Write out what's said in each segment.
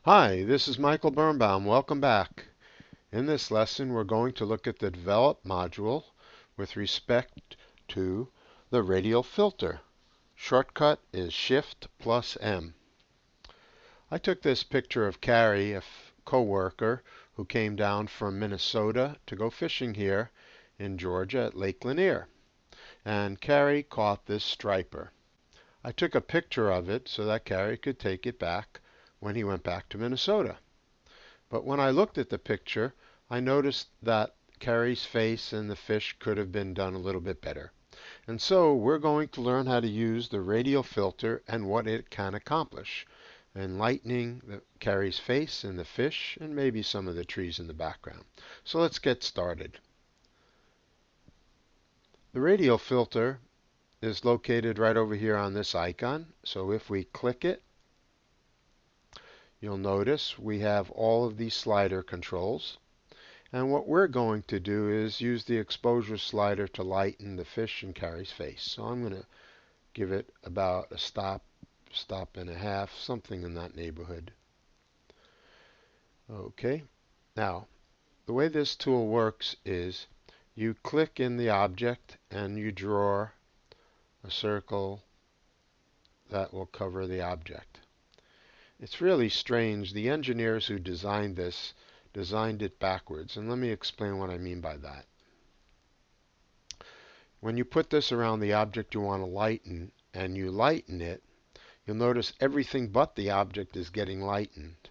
Hi, this is Michael Birnbaum. Welcome back. In this lesson, we're going to look at the Develop module with respect to the radial filter. Shortcut is Shift plus M. I took this picture of Carrie, a co-worker who came down from Minnesota to go fishing here in Georgia at Lake Lanier. And Carrie caught this striper. I took a picture of it so that Carrie could take it back when he went back to Minnesota. But when I looked at the picture, I noticed that Carrie's face and the fish could have been done a little bit better. And so we're going to learn how to use the radial filter and what it can accomplish, enlightening Carrie's face and the fish and maybe some of the trees in the background. So let's get started. The radial filter is located right over here on this icon. So if we click it, you'll notice we have all of these slider controls. And what we're going to do is use the exposure slider to lighten the fish and Carrie's face. So I'm going to give it about a stop and a half, something in that neighborhood. Okay. Now, the way this tool works is you click in the object and you draw a circle that will cover the object. It's really strange. The engineers who designed this designed it backwards, and let me explain what I mean by that. When you put this around the object you want to lighten, and you lighten it, you'll notice everything but the object is getting lightened.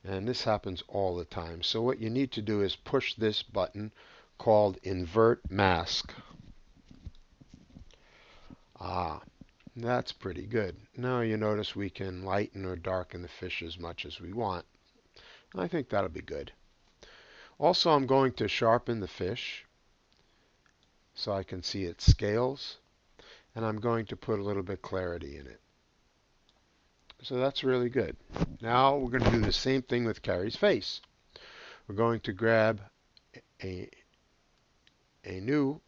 And this happens all the time. So what you need to do is push this button called Invert Mask. That's pretty good. Now you notice we can lighten or darken the fish as much as we want. I think that'll be good. Also, I'm going to sharpen the fish so I can see its scales, and I'm going to put a little bit clarity in it. So that's really good. Now we're going to do the same thing with Carrie's face. We're going to grab a new,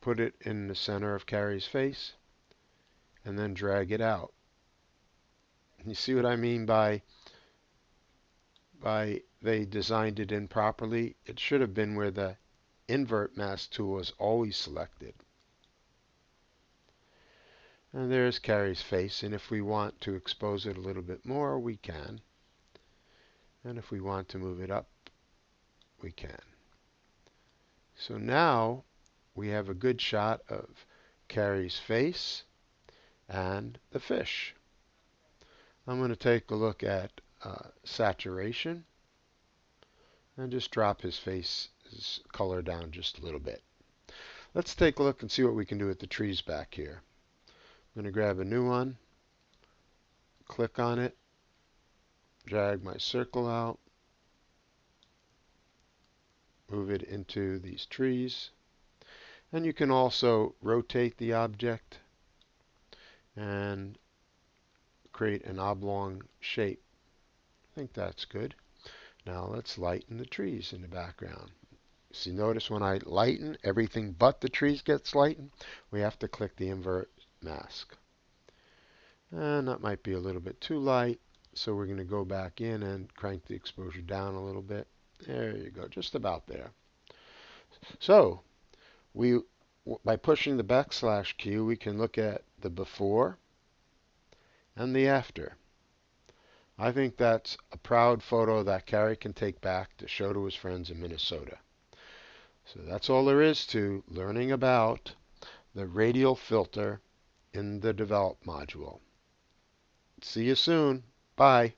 put it in the center of Carrie's face, and then drag it out. You see what I mean by they designed it improperly? It should have been where the invert mask tool was always selected. And there's Carrie's face, and if we want to expose it a little bit more, we can. And if we want to move it up, we can. So now we have a good shot of Carrie's face and the fish. I'm going to take a look at saturation and just drop his face's color down just a little bit. Let's take a look and see what we can do with the trees back here. I'm going to grab a new one, click on it, drag my circle out, move it into these trees, and you can also rotate the object and create an oblong shape. I think that's good. Now let's lighten the trees in the background. See, notice when I lighten, everything but the trees gets lightened. We have to click the invert mask. And that might be a little bit too light, so we're going to go back in and crank the exposure down a little bit. There you go, just about there. So by pushing the backslash key, we can look at the before and the after. I think that's a proud photo that Carrie can take back to show to his friends in Minnesota. So that's all there is to learning about the radial filter in the Develop module. See you soon. Bye.